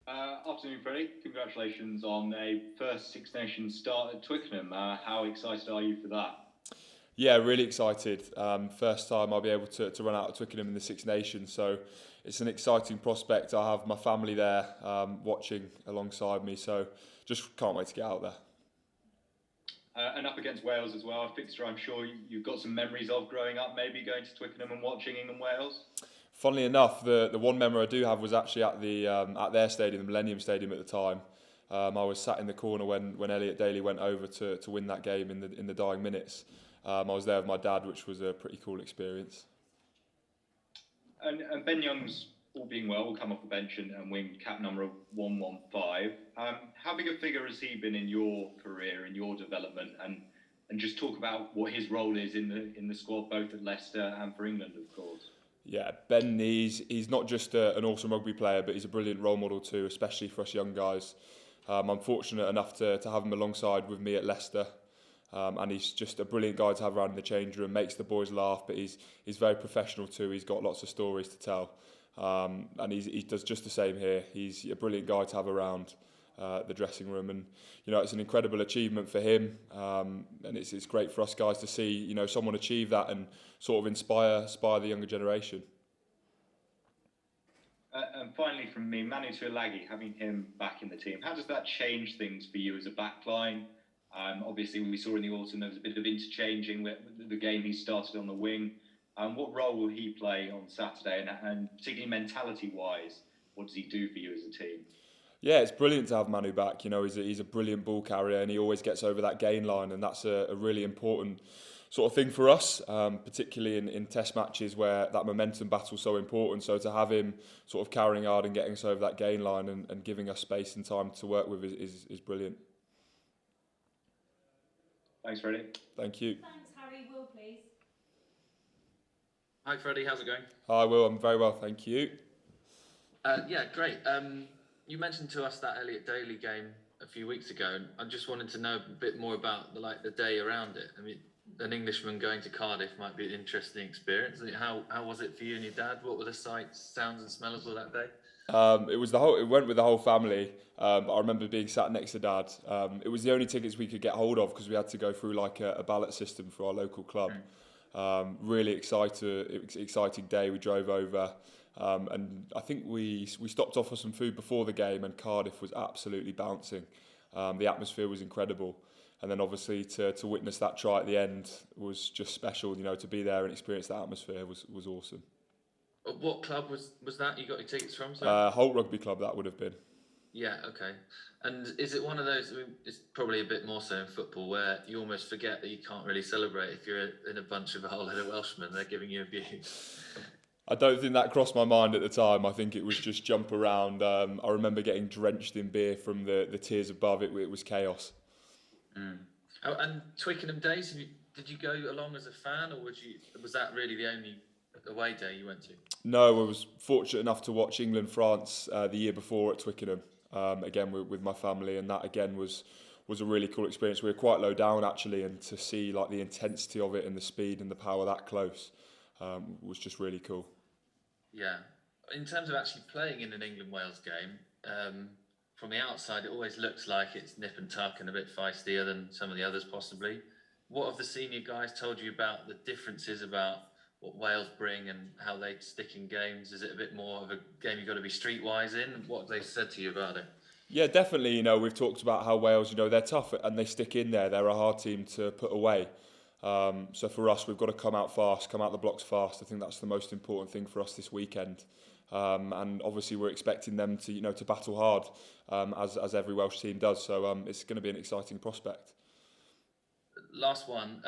Afternoon, Freddie. Congratulations on a first Six Nations start at Twickenham. How excited are you for that? Yeah, really excited. First time I'll be able to run out of Twickenham in the Six Nations, so it's an exciting prospect. I have my family there watching alongside me, so just can't wait to get out there. And up against Wales as well, a fixture I'm sure you've got some memories of growing up, maybe going to Twickenham and watching England-Wales. Funnily enough, the one memory I do have was actually at their stadium, the Millennium Stadium at the time. I was sat in the corner when Elliot Daly went over to win that game in the dying minutes. I was there with my dad, which was a pretty cool experience. And Ben Young's, all being well, will come off the bench and win cap number 115. How big a figure has he been in your career, in your development, and just talk about what his role is in the squad, both at Leicester and for England, of course. Yeah, Ben, he's not just an awesome rugby player, but he's a brilliant role model too, especially for us young guys. I'm fortunate enough to have him alongside with me at Leicester. And he's just a brilliant guy to have around in the change room, makes the boys laugh, but he's very professional too. He's got lots of stories to tell. And he does just the same here. He's a brilliant guy to have around the dressing room, and it's an incredible achievement for him, and it's great for us guys to see someone achieve that and sort of inspire the younger generation. And finally from me, Manu Tuilagi, having him back in the team, how does that change things for you as a backline? Obviously, we saw in the autumn there was a bit of interchanging with the game he started on the wing. What role will he play on Saturday, and particularly mentality-wise, what does he do for you as a team? Yeah, it's brilliant to have Manu back. He's a brilliant ball carrier, and he always gets over that gain line, and that's a really important sort of thing for us, particularly in test matches where that momentum battle is so important. So to have him sort of carrying hard and getting us over that gain line and giving us space and time to work with is brilliant. Thanks, Freddie. Thank you. Thanks, Harry. Will, please. Hi, Freddie. How's it going? Hi, Will. I'm very well, thank you. Yeah, great. You mentioned to us that Elliot Daly game a few weeks ago, and I just wanted to know a bit more about the day around it. I mean, an Englishman going to Cardiff might be an interesting experience. How was it for you and your dad? What were the sights, sounds, and smells of that day? It went with the whole family. I remember being sat next to Dad. It was the only tickets we could get hold of because we had to go through a ballot system for our local club. Really exciting day. We drove over, and I think we stopped off for some food before the game, and Cardiff was absolutely bouncing. The atmosphere was incredible, and then obviously to witness that try at the end was just special. To be there and experience that atmosphere was awesome. What club was that you got your tickets from? Holt Rugby Club, that would have been. Yeah, okay. And is it one of those, it's probably a bit more so in football, where you almost forget that you can't really celebrate if you're in a bunch of a whole load of Welshmen, they're giving you abuse? I don't think that crossed my mind at the time. I think it was just jump around. I remember getting drenched in beer from the tiers above. It was chaos. Oh, and Twickenham days, did you go along as a fan, or was that really the only away day you went to? No, I was fortunate enough to watch England-France the year before at Twickenham, again with my family, and that again was a really cool experience. We were quite low down actually, and to see the intensity of it and the speed and the power that close was just really cool. Yeah, in terms of actually playing in an England-Wales game, from the outside it always looks like it's nip and tuck and a bit feistier than some of the others possibly. What have the senior guys told you about the differences about what Wales bring and how they stick in games? Is it a bit more of a game you've got to be streetwise in? What have they said to you about it? Yeah, definitely. We've talked about how Wales, they're tough and they stick in there. They're a hard team to put away. So for us, we've got to come out fast, come out the blocks fast. I think that's the most important thing for us this weekend. And obviously we're expecting them to battle hard, as every Welsh team does. So it's going to be an exciting prospect. Last one.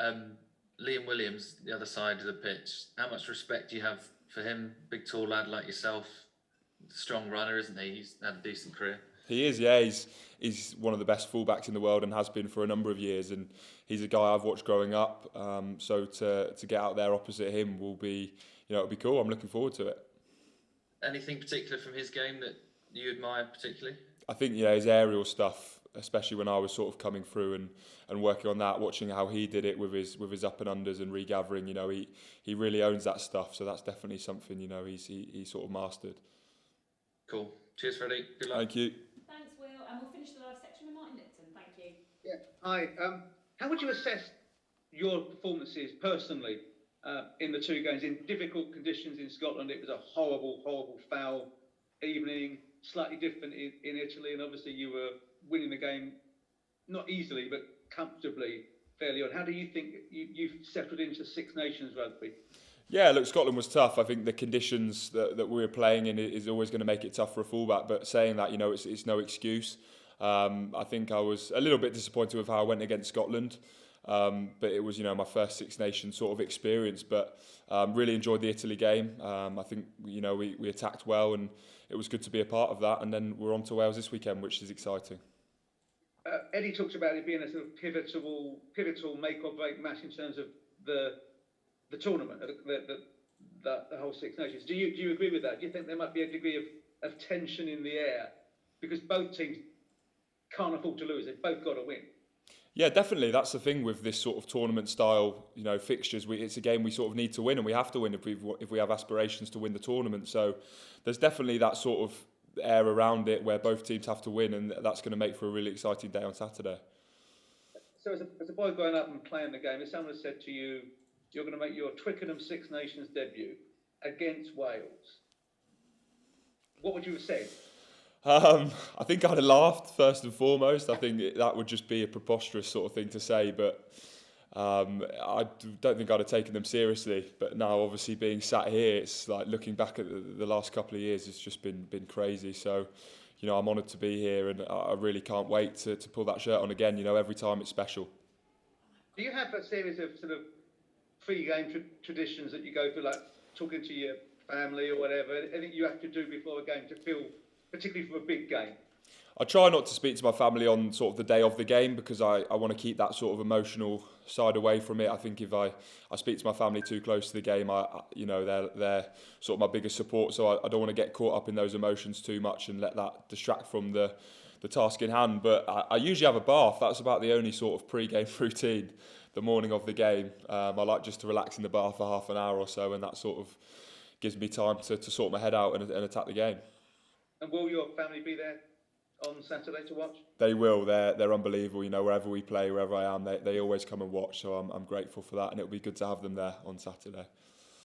Liam Williams, the other side of the pitch. How much respect do you have for him? Big, tall lad like yourself. Strong runner, isn't he? He's had a decent career. He is, yeah. He's one of the best fullbacks in the world and has been for a number of years. And he's a guy I've watched growing up. So to get out there opposite him will be, it'll be cool. I'm looking forward to it. Anything particular from his game that you admire particularly? I think, his aerial stuff, especially when I was sort of coming through and working on that, watching how he did it with his up and unders and regathering, he really owns that stuff. So that's definitely something, he sort of mastered. Cool. Cheers, Freddie. Good luck. Thank you. Thanks, Will. And we'll finish the live section with Martin Lipton. Thank you. Yeah. Hi. How would you assess your performances personally in the two games in difficult conditions in Scotland? It was a horrible, horrible foul evening, slightly different in Italy, and obviously you were winning the game not easily but comfortably fairly on. How do you think you've settled into Six Nations rugby? Yeah, look, Scotland was tough. I think the conditions that we were playing in is always going to make it tough for a fullback. But saying that, it's no excuse. I think I was a little bit disappointed with how I went against Scotland. But it was, my first Six Nations sort of experience. But really enjoyed the Italy game. I think, we attacked well, and it was good to be a part of that. And then we're on to Wales this weekend, which is exciting. Eddie talks about it being a sort of pivotal make or break match in terms of the tournament, the whole Six Nations. Do you agree with that? Do you think there might be a degree of tension in the air because both teams can't afford to lose? They've both got to win. Yeah, definitely. That's the thing with this sort of tournament style, fixtures. It's a game we sort of need to win, and we have to win if we have aspirations to win the tournament. So there's definitely that sort of air around it where both teams have to win, and that's going to make for a really exciting day on Saturday. So as a boy growing up and playing the game, if someone said to you, you're going to make your Twickenham Six Nations debut against Wales, what would you have said? I think I'd have laughed first and foremost. I think that would just be a preposterous sort of thing to say, but I don't think I'd have taken them seriously. But now, obviously, being sat here, it's like looking back at the last couple of years, it's just been crazy. So, I'm honoured to be here, and I really can't wait to pull that shirt on again. Every time it's special. Do you have a series of sort of pre-game traditions that you go through, like talking to your family or whatever? Anything you have to do before a game to feel, particularly for a big game? I try not to speak to my family on sort of the day of the game because I want to keep that sort of emotional side away from it. I think if I speak to my family too close to the game, they're sort of my biggest support. So I don't want to get caught up in those emotions too much and let that distract from the task in hand. But I usually have a bath. That's about the only sort of pre-game routine the morning of the game. I like just to relax in the bath for half an hour or so, and that sort of gives me time to sort my head out and attack the game. And will your family be there on Saturday to watch? They will. They're unbelievable. Wherever we play, wherever I am, they always come and watch. So I'm grateful for that, and it'll be good to have them there on Saturday.